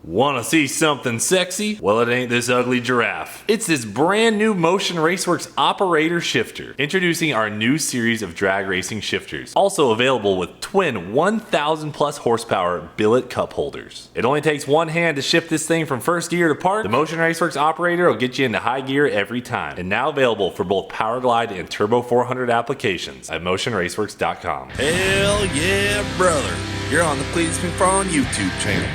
Wanna see something sexy? Well, it ain't this ugly giraffe. It's this brand new Motion Raceworks Operator Shifter. Introducing our new series of drag racing shifters. Also available with twin 1,000 plus horsepower billet cup holders. It only takes one hand to shift this thing from first gear to park. The Motion Raceworks Operator will get you into high gear every time. And now available for both Power Glide and Turbo 400 applications at motionraceworks.com. Hell yeah, brother. You're on the Cleetus McFarland YouTube channel.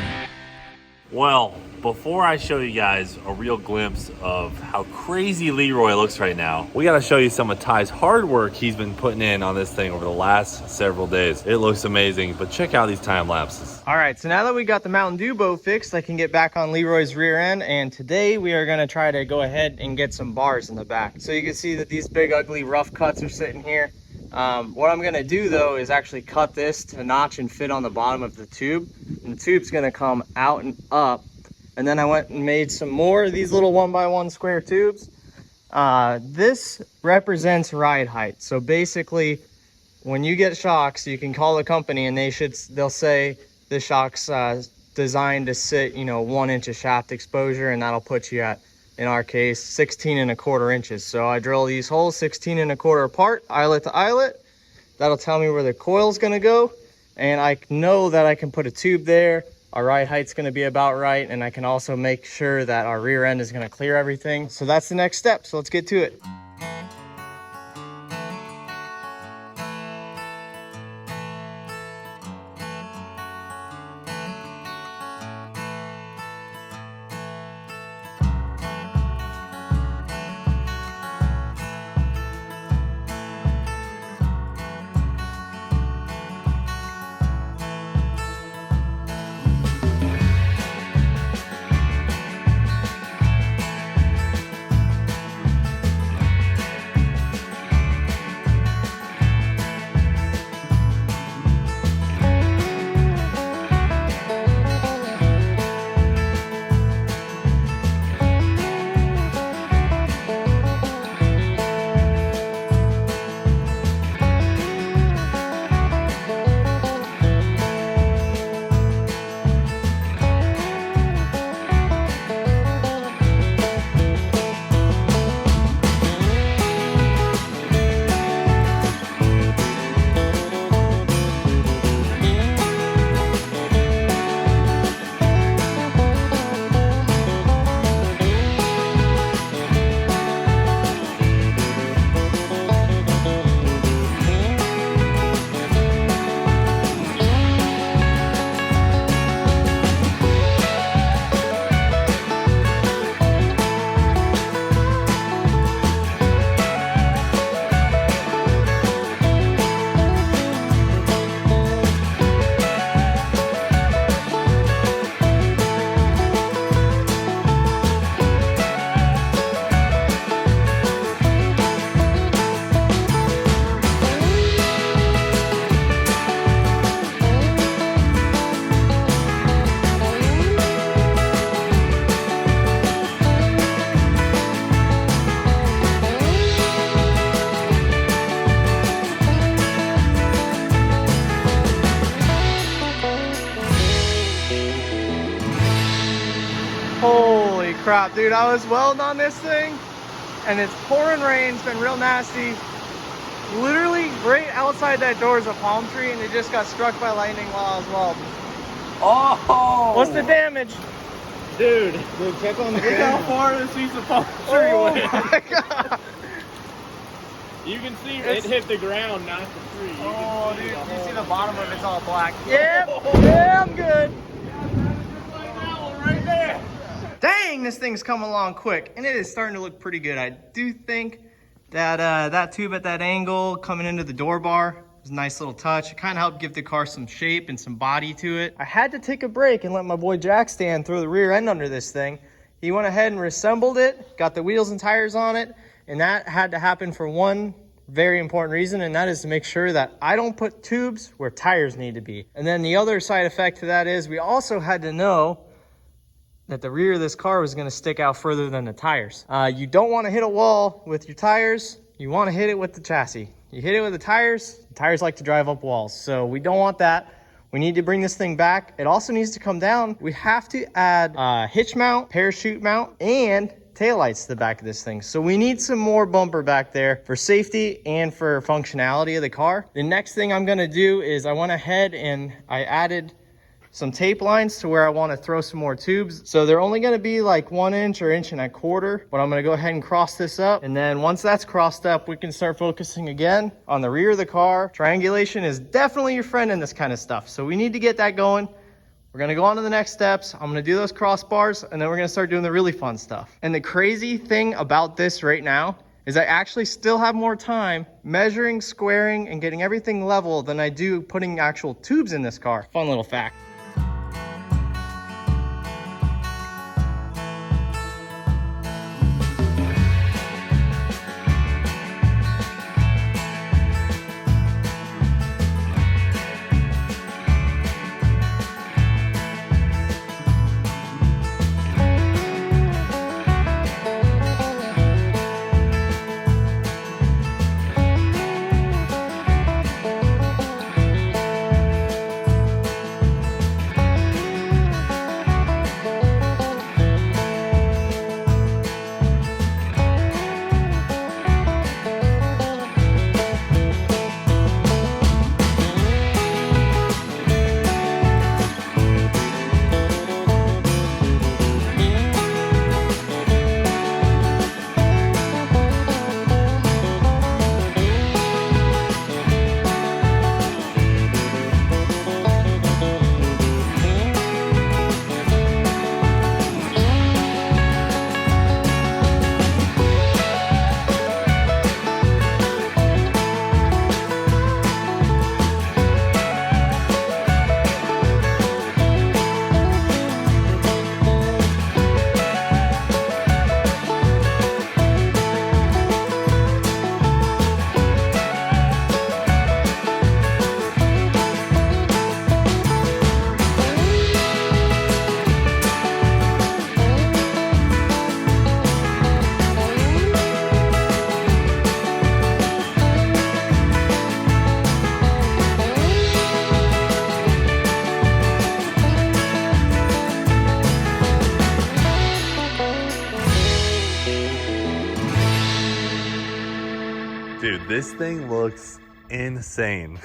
Well, before I show you guys a real glimpse of how crazy Leroy looks right now, we gotta show you some of Ty's hard work he's been putting in on this thing over the last several days. It looks amazing, but check out these time lapses. All right, so now that we got the Mountain Dew bow fixed, I can get back on Leroy's rear end, and today we are gonna try to go ahead and get some bars in the back. So you can see that these big ugly rough cuts are sitting here. What I'm gonna do though is actually cut this to notch and fit on the bottom of the tube, and the tube's gonna come out and up. And then I went and made some more of these little 1x1 square tubes. This represents ride height. So basically, when you get shocks, you can call the company and they'll say this shock's designed to sit, 1 inch of shaft exposure, and that'll put you at, in our case, 16¼ inches. So I drill these holes 16¼ apart, eyelet to eyelet. That'll tell me where the coil's gonna go, and I know that I can put a tube there. Our ride height's gonna be about right, and I can also make sure that our rear end is gonna clear everything. So that's the next step, so let's get to it. Holy crap, dude, I was welding on this thing and it's pouring rain. It's been real nasty. Literally right outside that door is a palm tree and it just got struck by lightning while I was welding. Oh! What's the damage? Dude, check on the Look how far this piece of palm tree went. Oh my god! You can see it hit the ground, not the tree. Oh, dude, you see the bottom of it's all black. Yep, yeah, I'm good. Right there. Dang, this thing's coming along quick, and it is starting to look pretty good. I do think that that tube at that angle coming into the door bar was a nice little touch. It kind of helped give the car some shape and some body to it. I had to take a break and let my boy Jack Stan throw the rear end under this thing. He went ahead and reassembled it, got the wheels and tires on it, and that had to happen for one very important reason, and that is to make sure that I don't put tubes where tires need to be. And then the other side effect to that is we also had to know that the rear of this car was going to stick out further than the tires. You don't want to hit a wall with your tires. You want to hit it with the chassis. You hit it with the tires like to drive up walls. So we don't want that. We need to bring this thing back. It also needs to come down. We have to add a hitch mount, parachute mount, and taillights to the back of this thing. So we need some more bumper back there for safety and for functionality of the car. The next thing I'm gonna do is I went ahead and I added some tape lines to where I want to throw some more tubes. So they're only going to be like 1 inch or 1.25 inches, but I'm going to go ahead and cross this up. And then once that's crossed up, we can start focusing again on the rear of the car. Triangulation is definitely your friend in this kind of stuff. So we need to get that going. We're going to go on to the next steps. I'm going to do those crossbars, and then we're going to start doing the really fun stuff. And the crazy thing about this right now is I actually still have more time measuring, squaring, and getting everything level than I do putting actual tubes in this car. Fun little fact. Dude, this thing looks insane.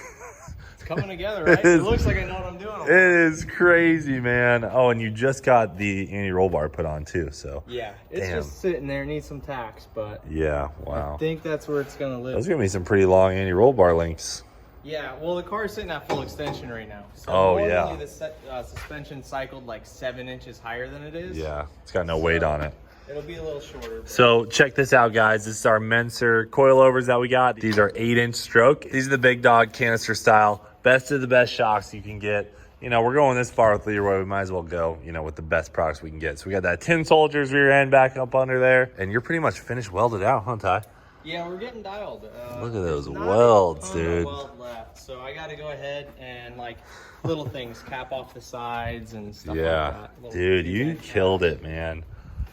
It's coming together, right? It looks like I know what I'm doing. It is crazy, man. Oh, and you just got the anti-roll bar put on too, so. Yeah, it's just sitting there, needs some tacks, but yeah, wow. I think that's where it's gonna live. Those are gonna be some pretty long anti-roll bar links. Yeah, well, the car is sitting at full extension right now. So yeah. The suspension cycled like 7 inches higher than it is. Yeah, it's got no weight on it. It'll be a little shorter. So check this out, guys. This is our Menser coilovers that we got. These are 8-inch stroke. These are the big dog canister style. Best of the best shocks you can get. You know, we're going this far with Leroy. We might as well go, you know, with the best products we can get. So we got that Tin Soldier's rear end back up under there. And you're pretty much finished welded out, huh, Ty? Yeah, we're getting dialed. Look at those welds, dude. Weld left. So I got to go ahead and like little things, cap off the sides and stuff like that. Dude, you killed it, man.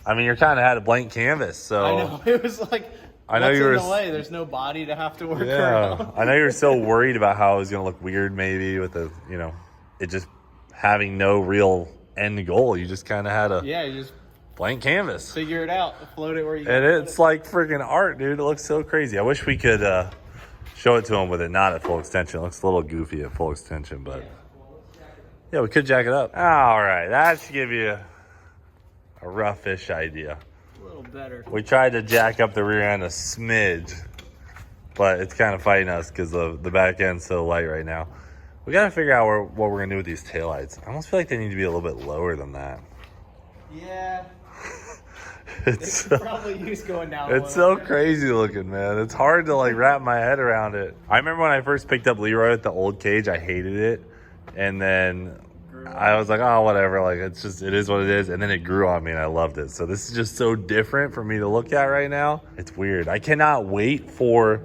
I mean, you're kind of had a blank canvas, so. I know, it was like, I know you were in the way? There's no body to have to work around. I know you were so worried about how it was going to look weird maybe with the, you know, it just having no real end goal. You just kind of had a you just blank canvas. Figure it out, float it where you And it's like freaking art, dude. It looks so crazy. I wish we could show it to him with it not at full extension. It looks a little goofy at full extension, but yeah, we could jack it up. All right, that should give you a roughish idea. A little better. We tried to jack up the rear end a smidge, but it's kind of fighting us because the back end's so light right now. We got to figure out what we're going to do with these taillights. I almost feel like they need to be a little bit lower than that. Yeah. It's probably use going down. It's so crazy looking, man. It's hard to like wrap my head around it. I remember when I first picked up Leroy at the old cage, I hated it. And then I was like, oh, whatever. Like, it is what it is. And then it grew on me and I loved it. So this is just so different for me to look at right now. It's weird. I cannot wait for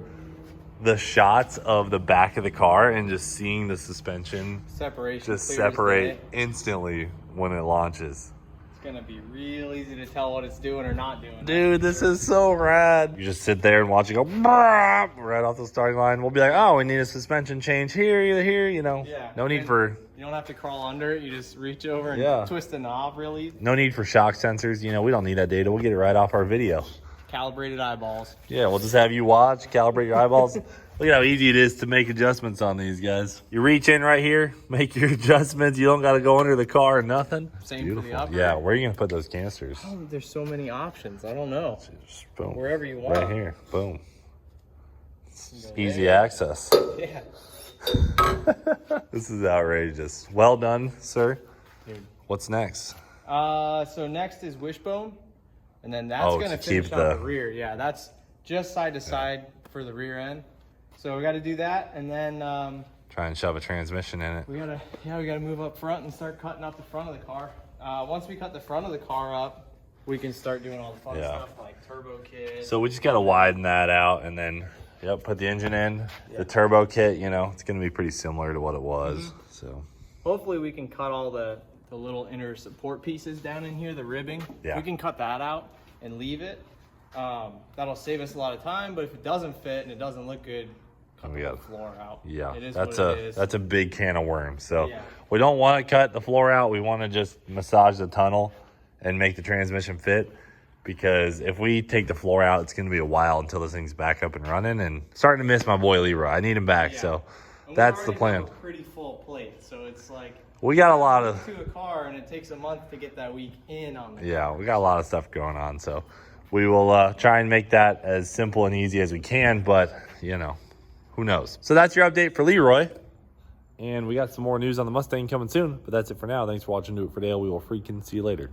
the shots of the back of the car and just seeing the suspension separation just separate instantly when it launches. gonna be real easy to tell what it's doing or not doing. Dude, this is so rad. You just sit there and watch it go right off the starting line. We'll be like, oh, we need a suspension change here, either here, you know. Yeah. No need for... You don't have to crawl under it. You just reach over and Yeah. twist the knob really. No need for shock sensors. You know, we don't need that data. We'll get it right off our video. Calibrated eyeballs. Yeah, we'll just have you watch, calibrate your eyeballs. Look at how easy it is to make adjustments on these guys. You reach in right here, make your adjustments. You don't got to go under the car or nothing. Same Beautiful. for the upper. Yeah, where are you going to put those canisters? Oh, there's so many options. I don't know. Just boom. Wherever you want. Right here. Boom. Go Easy there. access. Yeah. This is outrageous. Well done, sir. Dude. What's next? So next is wishbone. And then that's Oh, going to to finish keep on the- the rear. Yeah, that's just side to side for the rear end. So we got to do that. And then Try and shove a transmission in it. we gotta move up front and start cutting up the front of the car. Once we cut the front of the car up, we can start doing all the fun Yeah. stuff like turbo kit. So we just got to widen that out and then, yep, put the engine in. The turbo kit, you know, it's going to be pretty similar to what it was. So Hopefully we can cut all the little inner support pieces down in here, the ribbing. Yeah. We can cut that out and leave it. That'll save us a lot of time, but if it doesn't fit and it doesn't look good, cut we the got floor out. yeah, It is that's what it is. a big can of worms. So Yeah. we don't want to cut the floor out. We want to just massage the tunnel and make the transmission fit. Because if we take the floor out, it's going to be a while until this thing's back up and running. And starting to miss my boy Leroy. I need him back. Yeah. So And we that's the already plan. have a pretty full plate, so it's like We got a lot of to a car and it takes a month to get that week in on the yeah, we got a lot of stuff going on. So we will try and make that as simple and easy as we can. But you know, who knows? So that's your update for Leroy. And we got some more news on the Mustang coming soon. But that's it for now. Thanks for watching. Do It for Dale. We will freaking see you later.